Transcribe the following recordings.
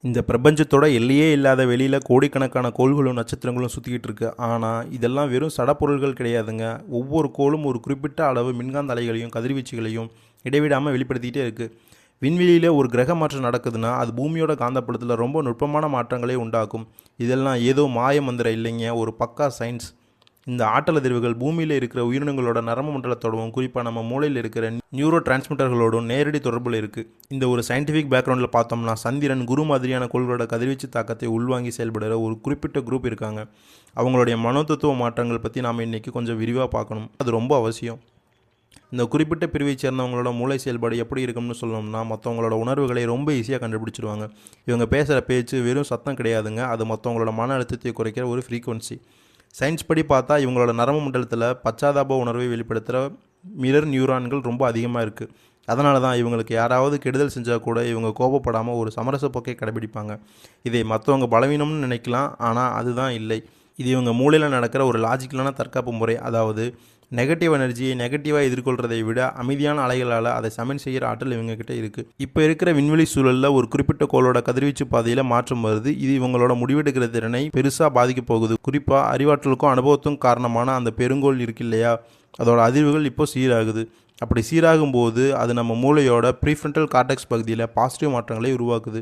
இந்த பிரபஞ்சத்தோட எல்லையே இல்லாத வெளியில் கோடிக்கணக்கான கோள்களும் நட்சத்திரங்களும் சுற்றிக்கிட்டு இருக்கு. ஆனால் இதெல்லாம் வெறும் சடப்பொருள்கள் கிடையாதுங்க. ஒவ்வொரு கோளும் ஒரு குறிப்பிட்ட அளவு மின்காந்த அலைகளையும் கதிர்வீச்சுகளையும் இடைவிடாமல் வெளிப்படுத்திக்கிட்டே இருக்குது. விண்வெளியில் ஒரு கிரக மாற்றம் நடக்குதுன்னா அது பூமியோட காந்தப்புலத்தில் ரொம்ப நுட்பமான மாற்றங்களை உண்டாக்கும். இதெல்லாம் ஏதோ மாய மந்திரம் இல்லைங்க, ஒரு பக்கா சயின்ஸ். இந்த ஆற்றல் அதிர்வுகள் பூமியில் இருக்கிற உயிரினங்களோட நரம்பு மண்டலத்தோடவும் குறிப்பாக நம்ம மூளையில் இருக்கிற நியூரோ டிரான்ஸ்மிட்டர்களோடும் நேரடி தொடர்பில் இருக்குது. இந்த ஒரு சயின்டிஃபிக் பேக்ரவுண்டில் பார்த்தோம்னா சந்திரன், குரு மாதிரியான கோள்களோட கதிர்வீச்சு தாக்கத்தை உள்வாங்கி செயல்படுற ஒரு குறிப்பிட்ட குரூப் இருக்காங்க. அவங்களுடைய மனோதத்துவ மாற்றங்கள் பற்றி நாம் இன்றைக்கி கொஞ்சம் விரிவாக பார்க்கணும். அது ரொம்ப அவசியம். இந்த குறிப்பிட்ட பிரிவை சேர்ந்தவங்களோட மூளை செயல்பாடு எப்படி இருக்கும்னு சொல்லணும்னா மற்றவங்களோட உணர்வுகளை ரொம்ப ஈஸியாக கண்டுபிடிச்சிடுவாங்க. இவங்க பேசுகிற பேச்சு வெறும் சத்தம் கிடையாதுங்க, அது மற்றவங்களோட மன அழுத்தத்தை குறைக்கிற ஒரு ஃப்ரீக்வன்சி. சயின்ஸ் படி பார்த்தா இவங்களோட நரம்பு மண்டலத்தில் பச்சாதாப உணர்வை வெளிப்படுத்துகிற மிரர் நியூரான்கள் ரொம்ப அதிகமாக இருக்குது. அதனால தான் இவங்களுக்கு யாராவது கெடுதல் செஞ்சால் கூட இவங்க கோபப்படாமல் ஒரு சமரச போக்கை கடைபிடிப்பாங்க. இதை மற்றவங்க பலவீனம்னு நினைக்கலாம், ஆனால் அதுதான் இல்லை. இது இவங்க மூளையில் நடக்கிற ஒரு லாஜிக்கலான தற்காப்பு முறை. அதாவது நெகட்டிவ் எனர்ஜியை நெகட்டிவாக எதிர்கொள்கிறதை விட அமைதியான அலைகளால் அதை சமன் செய்கிற ஆற்றல் இவங்ககிட்ட இருக்குது. இப்போ இருக்கிற விண்வெளி சூழலில் ஒரு குறிப்பிட்ட கோளோட கதிர்வீச்சு பாதையில் மாற்றம் வருது. இது இவங்களோட முடிவெடுக்கிற திறனை பெருசாக பாதிக்க போகுது. குறிப்பாக அறிவாற்றலுக்கும் அனுபவத்துக்கும் காரணமான அந்த பெருங்கோள் இருக்கு இல்லையா, அதோட அதிர்வுகள் இப்போ சீராகுது. அப்படி சீராகும் போது அது நம்ம மூளையோட ப்ரீஃப்ரண்டல் கார்டெக்ஸ் பகுதியில் பாசிட்டிவ் மாற்றங்களை உருவாக்குது.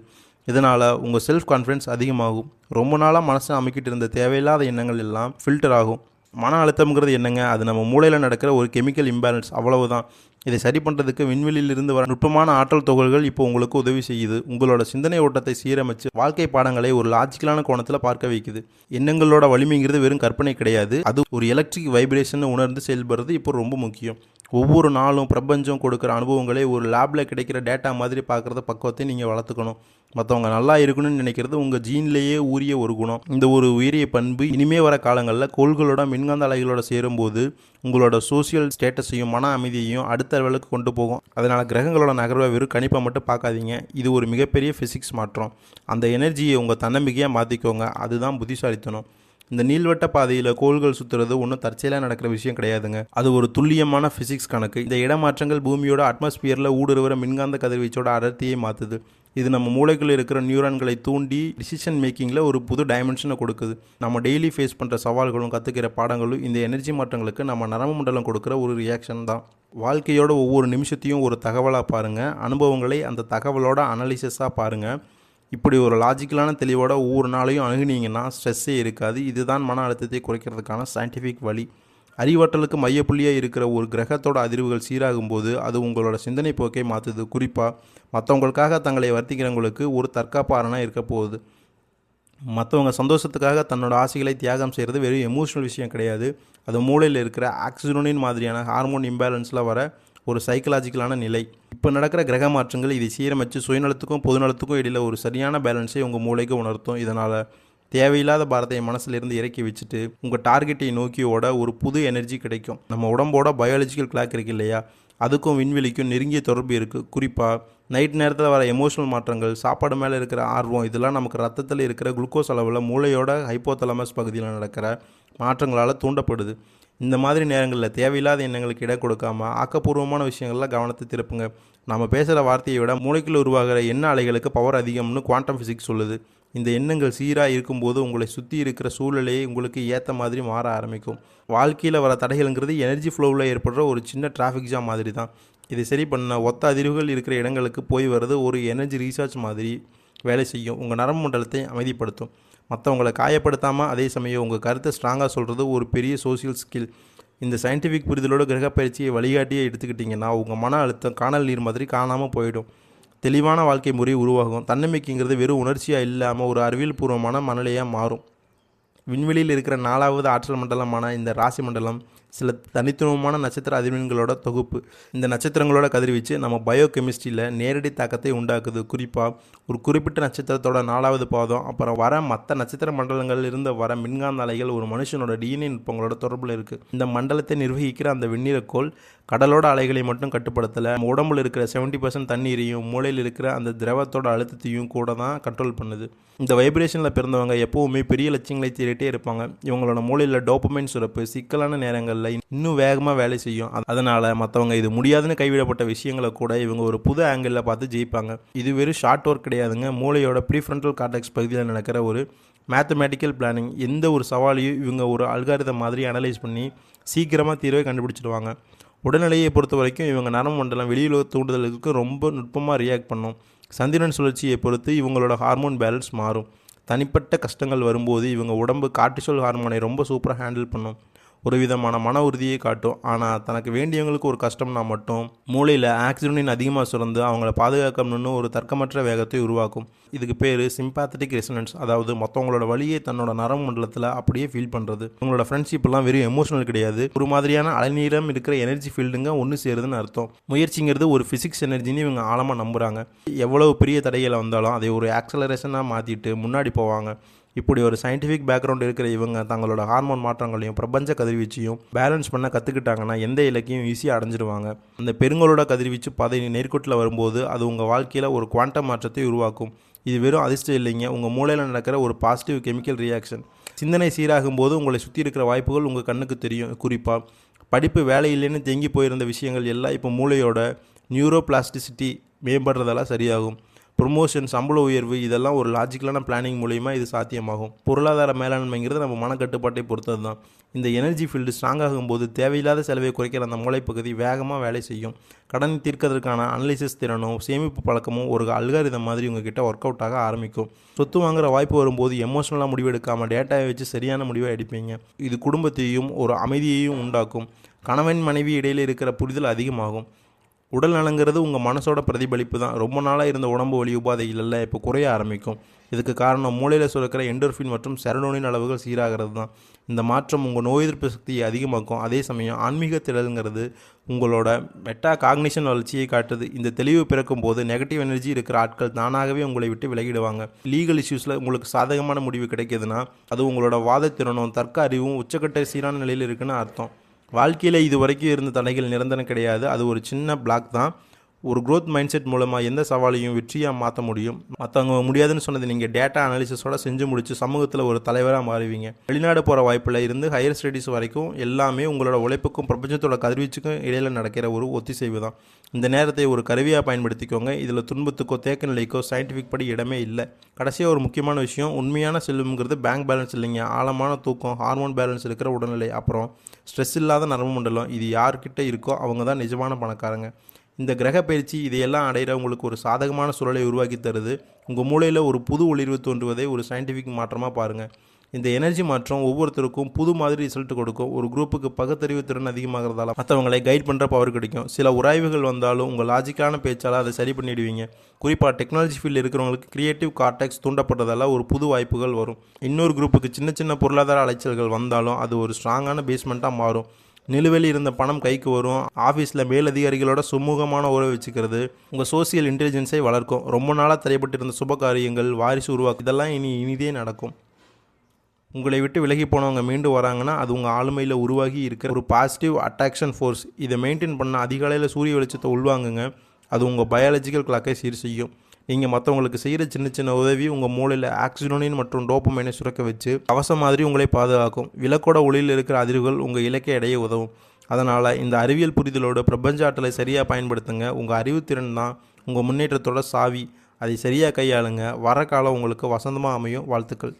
இதனால் உங்கள் செல்ஃப் கான்ஃபிடன்ஸ் அதிகமாகும். ரொம்ப நாளாக மனசை அமைக்கிட்டு இருந்த தேவையில்லாத எண்ணங்கள் எல்லாம் ஃபில்டர் ஆகும். மன அழுத்தம்ங்கிறது என்னங்க, அது நம்ம மூளையில் நடக்கிற ஒரு கெமிக்கல் இம்பேலன்ஸ், அவ்வளவுதான். இதை சரி பண்ணுறதுக்கு விண்வெளியிலிருந்து வர நுட்பமான ஆற்றல் துகள்கள் இப்போ உங்களுக்கு உதவி செய்யுது. உங்களோட சிந்தனை ஓட்டத்தை சீரமைச்சு வாழ்க்கை பாடங்களை ஒரு லாஜிக்கலான கோணத்தில் பார்க்க வைக்குது. எண்ணங்களோட வலிமைங்கிறது வெறும் கற்பனை கிடையாது, அது ஒரு எலக்ட்ரிக் வைப்ரேஷன் உணர்ந்து செயல்படுறது இப்போ ரொம்ப முக்கியம். ஒவ்வொரு நாளும் பிரபஞ்சம் கொடுக்குற அனுபவங்களை ஒரு லேபில் கிடைக்கிற டேட்டா மாதிரி பார்க்குறத பக்குவத்தை நீங்கள் வளர்த்துக்கணும். மற்றவங்க நல்லா இருக்கணும்னு நினைக்கிறது உங்கள் ஜீன்லேயே ஊறிய ஒரு குணம். இந்த ஒரு உயரிய பண்பு இனிமே வர காலங்களில் கோள்களோட மின்காந்த அலைகளோட சேரும்போது உங்களோட சோசியல் ஸ்டேட்டஸையும் மன அமைதியையும் அடுத்த லெவலுக்கு கொண்டு போகும். அதனால் கிரகங்களோட நகர்வை வெறும் கணிப்பை மட்டும் பார்க்காதீங்க, இது ஒரு மிகப்பெரிய ஃபிசிக்ஸ் மாற்றம். அந்த எனர்ஜியை உங்கள் தன்னம்பிக்கையாக மாற்றிக்கோங்க, அதுதான் புத்திசாலித்தனம். இந்த நீள்வட்ட பாதையில் கோள்கள் சுற்றுறது ஒன்றும் தற்செயலாக நடக்கிற விஷயம் கிடையாதுங்க, அது ஒரு துல்லியமான ஃபிசிக்ஸ் கணக்கு. இந்த இடமாற்றங்கள் பூமியோட அட்மாஸ்பியரில் ஊடுருவர மின்காந்த கதிர்வீச்சோட அடர்த்தியை மாற்றுது. இது நம்ம மூளைக்குள்ள இருக்கிற நியூரான்களை தூண்டி டிசிஷன் மேக்கிங்கில் ஒரு புது டைமென்ஷனை கொடுக்குது. நம்ம டெய்லி ஃபேஸ் பண்ணுற சவால்களும் கற்றுக்கிற பாடங்களும் இந்த எனர்ஜி மாற்றங்களுக்கு நம்ம நரம்பு மண்டலம் கொடுக்குற ஒரு ரியாக்ஷன் தான். வாழ்க்கையோட ஒவ்வொரு நிமிஷத்தையும் ஒரு தகவலாக பாருங்கள், அனுபவங்களை அந்த தகவலோட அனாலிசிஸாக பாருங்கள். இப்படி ஒரு லாஜிக்கலான தெளிவோட ஒவ்வொரு நாளையும் அணுகுனீங்கன்னா ஸ்ட்ரெஸ்ஸே இருக்காது. இதுதான் மன அழுத்தத்தை குறைக்கிறதுக்கான சயின்டிஃபிக் வழி. அறிவாற்றலுக்கு மையப்புள்ளியாக இருக்கிற ஒரு கிரகத்தோட அதிர்வுகள் சீராகும் போது அது உங்களோட சிந்தனை போக்கை மாற்றுது. குறிப்பாக மற்றவங்களுக்காக தங்களை வர்த்திக்கிறவங்களுக்கு ஒரு தற்காப்பு அரணாக இருக்க போகுது. மற்றவங்க சந்தோஷத்துக்காக தன்னோட ஆசைகளை தியாகம் செய்கிறது வெறும் எமோஷனல் விஷயம் கிடையாது, அது மூளையில் இருக்கிற ஆக்சிஜனின் மாதிரியான ஹார்மோன் இம்பேலன்ஸில் வர ஒரு சைக்கலாஜிக்கலான நிலை. இப்போ நடக்கிற கிரக மாற்றங்கள் இதை சீரமைச்சு சுயநலத்துக்கும் பொதுநலத்துக்கும் இடையில் ஒரு சரியான பேலன்ஸை உங்கள் மூளைக்கு உணர்த்தும். இதனால் தேவையில்லாத பாரத்தை மனசிலிருந்து இறக்கி வச்சுட்டு உங்கள் டார்கெட்டை நோக்கி ஓட ஒரு புது எனர்ஜி கிடைக்கும். நம்ம உடம்போட பயாலஜிக்கல் கிளாக் இருக்கு இல்லையா, அதுக்கும் விண்வெளிக்கும் நெருங்கிய தொடர்பு இருக்குது. குறிப்பாக நைட் நேரத்தில் வர எமோஷனல் மாற்றங்கள், சாப்பாடு மேலே இருக்கிற ஆர்வம், இதெல்லாம் நமக்கு ரத்தத்தில் இருக்கிற குளுக்கோஸ் அளவில் மூளையோட ஹைப்போதலமஸ் பகுதியில் நடக்கிற மாற்றங்களால் தூண்டப்படுது. இந்த மாதிரி நேரங்களில் தேவையில்லாத எண்ணங்களுக்கு இடம் கொடுக்காமல் ஆக்கப்பூர்வமான விஷயங்களில் கவனத்தை திருப்புங்க. நம்ம பேசுகிற வார்த்தையை விட மூளைக்குள்ள உருவாகிற எண்ண அலைகளுக்கு பவர் அதிகம்னு குவாண்டம் ஃபிசிக்ஸ் சொல்லுது. இந்த எண்ணங்கள் சீராக இருக்கும்போது உங்களை சுற்றி இருக்கிற சூழ்நிலையை உங்களுக்கு ஏற்ற மாதிரி மாற ஆரம்பிக்கும். வாழ்க்கையில் வர தடைகள்ங்கிறது எனர்ஜி ஃப்ளோவில் ஏற்படுற ஒரு சின்ன டிராஃபிக் ஜாம் மாதிரி தான். இதை சரி பண்ண ஒத்த அதிர்வுகள் இருக்கிற இடங்களுக்கு போய் வர்றது ஒரு எனர்ஜி ரீசார்ஜ் மாதிரி வேலை செய்யும். உங்கள் நரம்பு மண்டலத்தை அமைதிப்படுத்தும். மற்றவங்களை காயப்படுத்தாமல் அதே சமயம் உங்கள் கருத்தை ஸ்ட்ராங்காக சொல்கிறது ஒரு பெரிய சோசியல் ஸ்கில். இந்த சயின்டிஃபிக் புரிதலோட கிரக பயிற்சியை வழிகாட்டியே எடுத்துக்கிட்டிங்கன்னா உங்கள் மன அழுத்தம் காணல் நீர் மாதிரி காணாமல் போயிடும். தெளிவான வாழ்க்கை முறை உருவாகும். தன்னம்பிக்கைங்கிறது வெறும் உணர்ச்சியாக இல்லாமல் ஒரு அறிவியல் பூர்வமான மனநிலையாக மாறும். விண்வெளியில் இருக்கிற 4வது ஆற்றல் மண்டலமான இந்த ராசி மண்டலம் சில தனித்துவமான நட்சத்திர அதிர்வெண்களோட தொகுப்பு. இந்த நட்சத்திரங்களோட கதிர்வீச்சு நம்ம பயோகெமிஸ்ட்ரியில் நேரடி தாக்கத்தை உண்டாக்குது. குறிப்பாக ஒரு குறிப்பிட்ட நட்சத்திரத்தோட 4வது பாதம் அப்புறம் வர மற்ற நட்சத்திர மண்டலங்களில் இருந்து வர மின்காந்த அலைகள் ஒரு மனுஷனோட டிஎன்ஏ நுட்பங்களோட தொடர்பில் இருக்குது. இந்த மண்டலத்தை நிர்வகிக்கிற அந்த வெண்ணிறக்கோள் கடலோட அலைகளை மட்டும் கட்டுப்படுத்தலை, நம்ம உடம்புல இருக்கிற 70% தண்ணீரையும் மூளையில் இருக்கிற அந்த திரவத்தோட அழுத்தத்தையும் கூட தான் கண்ட்ரோல் பண்ணுது. இந்த வைப்ரேஷனில் பிறந்தவங்க எப்போவுமே பெரிய லட்சியங்களை தேடிட்டே இருப்பாங்க. இவங்களோட மூளையில் டோபமைன் சுரப்பு சிக்கலான நேரங்களில் நேரங்களில் இன்னும் வேகமாக வேலை செய்யும். அதனால் மற்றவங்க இது முடியாதுன்னு கைவிடப்பட்ட விஷயங்களை கூட இவங்க ஒரு புது ஆங்கிளில் பார்த்து ஜெயிப்பாங்க. இது வெறும் ஷார்ட் ஒர்க் கிடையாதுங்க. மூளையோட ப்ரீஃப்ரண்டல் கார்டெக்ஸ் பகுதியில் நடக்கிற ஒரு மேத்தமேட்டிக்கல் பிளானிங். எந்த ஒரு சவாலையும் இவங்க ஒரு அல்காரிதம் மாதிரி அனலைஸ் பண்ணி சீக்கிரமாக தீர்வை கண்டுபிடிச்சிடுவாங்க. உடல்நிலையை பொறுத்த வரைக்கும் இவங்க நரம்பு மண்டலம் வெளியுலக தூண்டுதலுக்கு ரொம்ப நுட்பமாக ரியாக்ட் பண்ணும். சந்திரன் சுழற்சியை பொறுத்து இவங்களோட ஹார்மோன் பேலன்ஸ் மாறும். தனிப்பட்ட கஷ்டங்கள் வரும்போது இவங்க உடம்பு கார்டிசோல் ஹார்மோனை ரொம்ப சூப்பராக ஹேண்டில் பண்ணும். ஒரு விதமான மன உறுதியை காட்டும். ஆனால் தனக்கு வேண்டியவங்களுக்கு ஒரு கஷ்டம்னா மட்டும் மூளையில் ஆக்சிஜனின் அதிகமாக சுரந்து அவங்கள பாதுகாக்கணும்னு ஒரு தர்க்கமற்ற வேகத்தை உருவாக்கும். இதுக்கு பேர் சிம்பாத்தட்டிக் ரெசனன்ஸ். அதாவது மற்றவங்களோட வழியை தன்னோட நரம்பு மண்டலத்தில் அப்படியே ஃபீல் பண்ணுறது. உங்களோட ஃப்ரெண்ட்ஷிப்லாம் வெறும் எமோஷனல் கிடையாது, ஒரு மாதிரியான அலைநீரம் இருக்கிற எனர்ஜி ஃபீல்டுங்க ஒன்று சேருதுன்னு அர்த்தம். முயற்சிங்கிறது ஒரு ஃபிசிக்ஸ் எனர்ஜின்னு இவங்க ஆழமாக நம்புகிறாங்க. எவ்வளவு பெரிய தடைகளை வந்தாலும் அதை ஒரு ஆக்சலரேஷனாக மாற்றிட்டு முன்னாடி போவாங்க. இப்படி ஒரு சயின்டிஃபிக் பேக்ரவுண்ட் இருக்கிற இவங்க தங்களோட ஹார்மோன் மாற்றங்களையும் பிரபஞ்ச கதிர்வீச்சையும் பேலன்ஸ் பண்ண கற்றுக்கிட்டாங்கன்னா எந்த இலக்கையும் ஈஸியாக அடைஞ்சிடுவாங்க. அந்த பெருங்களோட கதிர்வீச்சு பாதை நேர்கோட்டில் வரும்போது அது உங்கள் வாழ்க்கையில் ஒரு குவாண்டம் மாற்றத்தை உருவாக்கும். இது வெறும் அதிர்ஷ்டம் இல்லைங்க, உங்கள் மூளையில் நடக்கிற ஒரு பாசிட்டிவ் கெமிக்கல் ரியாக்ஷன். சிந்தனை சீராகும் போது உங்களை சுற்றி இருக்கிற வாய்ப்புகள் உங்கள் கண்ணுக்கு தெரியும். குறிப்பாக படிப்பு வேலை இல்லைன்னு தேங்கி போயிருந்த விஷயங்கள் எல்லாம் இப்போ மூளையோட நியூரோ பிளாஸ்டிசிட்டி மேம்படுறதெல்லாம் சரியாகும். ப்ரொமோஷன், சம்பள உயர்வு, இதெல்லாம் ஒரு லாஜிக்கலான பிளானிங் மூலிமா இது சாத்தியமாகும். பொருளாதார மேலாண்மைங்கிறது நம்ம மனக்கட்டுப்பாட்டை பொறுத்தது தான். இந்த எனர்ஜி ஃபீல்டு ஸ்ட்ராங் ஆகும்போது தேவையில்லாத செலவை குறைக்கிற அந்த மூளைப்பகுதி வேகமாக வேலை செய்யும். கடன் தீர்க்கிறதுக்கான அனலிசிஸ் திறனும் சேமிப்பு பழக்கமும் ஒரு அல்காரிதம் மாதிரி உங்ககிட்ட ஒர்க் அவுட் ஆக ஆரம்பிக்கும். சொத்து வாங்குகிற வாய்ப்பு வரும்போது எமோஷனலாக முடிவெடுக்காமல் டேட்டாவை வச்சு சரியான முடிவை எடுப்பீங்க. இது குடும்பத்தையும் ஒரு அமைதியையும் உண்டாக்கும். கணவன் மனைவி இடையில் இருக்கிற புரிதல் அதிகமாகும். உடல் நலங்கிறது உங்கள் மனசோட பிரதிபலிப்பு தான். ரொம்ப நாளாக இருந்த உடம்பு வலி உபாதைகள் எல்லாம் இப்போ குறைய ஆரம்பிக்கும். இதுக்கு காரணம் மூளையில் சுரக்கிற எண்டோர்ஃபின் மற்றும் செரடோனின் அளவுகள் சீராகிறது தான். இந்த மாற்றம் உங்கள் நோய் எதிர்ப்பு சக்தியை அதிகமாக்கும். அதே சமயம் ஆன்மீக திடல்ங்கிறது உங்களோட மெட்டா காக்னிஷன் வளர்ச்சியை காட்டுது. இந்த தெளிவு பிறக்கும் போது நெகட்டிவ் எனர்ஜி இருக்கிற ஆட்கள் தானாகவே உங்களை விட்டு விலகிடுவாங்க. லீகல் இஷ்யூஸில் உங்களுக்கு சாதகமான முடிவு கிடைக்கிதுன்னா அது உங்களோட வாதத்திறனும் தர்க்க அறிவும் உச்சக்கட்ட சீரான நிலையில் இருக்குன்னு அர்த்தம். வாழ்க்கையில் இது வரைக்கும் இருந்த தடைகள் நிரந்தரம் கிடையாது. அது ஒரு சின்ன பிளாக் தான். ஒரு க்ரோத் மைண்ட் செட் மூலமாக எந்த சவாலையும் வெற்றியாக மாற்ற முடியும். மற்றவங்க முடியாதுன்னு சொன்னது நீங்கள் டேட்டா அனாலிசிஸோட செஞ்சு முடிச்சு சமூகத்தில் ஒரு தலைவராக மாறுவீங்க. வெளிநாடு போகிற வாய்ப்பில் இருந்து ஹையர் ஸ்டடீஸ் வரைக்கும் எல்லாமே உங்களோட உழைப்புக்கும் பிரபஞ்சத்தோட கதிர்வீச்சுக்கும் இடையில் நடக்கிற ஒரு ஒத்திசைவு தான். இந்த நேரத்தை ஒரு கருவியாக பயன்படுத்திக்கோங்க. இதில் துன்பத்துக்கோ தேக்க நிலைக்கோ சயின்டிஃபிக் படி இடமே இல்லை. கடைசியாக ஒரு முக்கியமான விஷயம், உண்மையான செல்வம்ங்கிறது பேங்க் பேலன்ஸ் இல்லைங்க, ஆழமான தூக்கம், ஹார்மோன் பேலன்ஸ் இருக்கிற உடல்நிலை, அப்புறம் ஸ்ட்ரெஸ் இல்லாத நரம்பு மண்டலம். இது யார்கிட்ட இருக்கோ அவங்க தான் நிஜமான பணக்காரங்க. இந்த கிரக பயிற்சி இதையெல்லாம் அடையிற உங்களுக்கு ஒரு சாதகமான சூழலை உருவாக்கி தருது. உங்கள் மூளையில் ஒரு புது ஒளிர்வு தோன்றுவதை ஒரு சயின்டிஃபிக் மாற்றமாக பாருங்கள். இந்த எனர்ஜி மாற்றம் ஒவ்வொருத்தருக்கும் புது மாதிரி ரிசல்ட் கொடுக்கும். ஒரு குரூப்புக்கு பகுத்தறிவு திறன் அதிகமாகிறதால மற்றவங்களை கைட் பண்ணுற பவர் கிடைக்கும். சில உராய்வுகள் வந்தாலும் உங்கள் லாஜிக்கான பேச்சால் அதை சரி பண்ணிடுவீங்க. குறிப்பாக டெக்னாலஜி ஃபீல்டு இருக்கிறவங்களுக்கு கிரியேட்டிவ் கார்டெக்ஸ் தூண்டப்பட்டதால் ஒரு புது வாய்ப்புகள் வரும். இன்னொரு குரூப்புக்கு சின்ன சின்ன பொருளாதார அலைச்சல்கள் வந்தாலும் அது ஒரு ஸ்ட்ராங்கான பேஸ்மெண்ட்டாக மாறும். நிலுவையில் இருந்த பணம் கைக்கு வரும். ஆஃபீஸில் மேலதிகாரிகளோட சுமூகமான உறவை வச்சுக்கிறது உங்கள் சோசியல் இன்டெலிஜென்ஸை வளர்க்கும். ரொம்ப நாளாக தடைப்பட்டிருந்த சுப காரியங்கள், வாரிசு உருவாக்கு, இதெல்லாம் இனிதே நடக்கும். உங்களை விட்டு விலகி போனவங்க மீண்டும் வராங்கன்னா அது உங்கள் ஆளுமையில் உருவாகி இருக்கிற ஒரு பாசிட்டிவ் அட்ராக்ஷன் ஃபோர்ஸ். இதை மெயின்டைன் பண்ண அதிகாலையில் சூரிய வெளிச்சத்தை உள்வாங்குங்க. அது உங்கள் பயாலஜிக்கல் கிளாக்கை சீர் செய்யும். நீங்கள் மற்றவங்களுக்கு செய்கிற சின்ன சின்ன உதவி உங்கள் மூளையில் ஆக்சிஜனின் மற்றும் டோப்பமைனை சுரக்க வச்சு கவசம் மாதிரி உங்களை பாதுகாக்கும். விளக்கோட ஒளியில் இருக்கிற அதிர்வுகள் உங்கள் இலக்கை அடைய உதவும். அதனால் இந்த அறிவியல் புரிதலோட பிரபஞ்ச ஆற்றலை சரியாக பயன்படுத்துங்க. உங்கள் அறிவுத்திறன் தான் உங்கள் முன்னேற்றத்தோட சாவி. அதை சரியாக கையாளுங்க. வர காலம் உங்களுக்கு வசந்தமாக அமையும். வாழ்த்துக்கள்.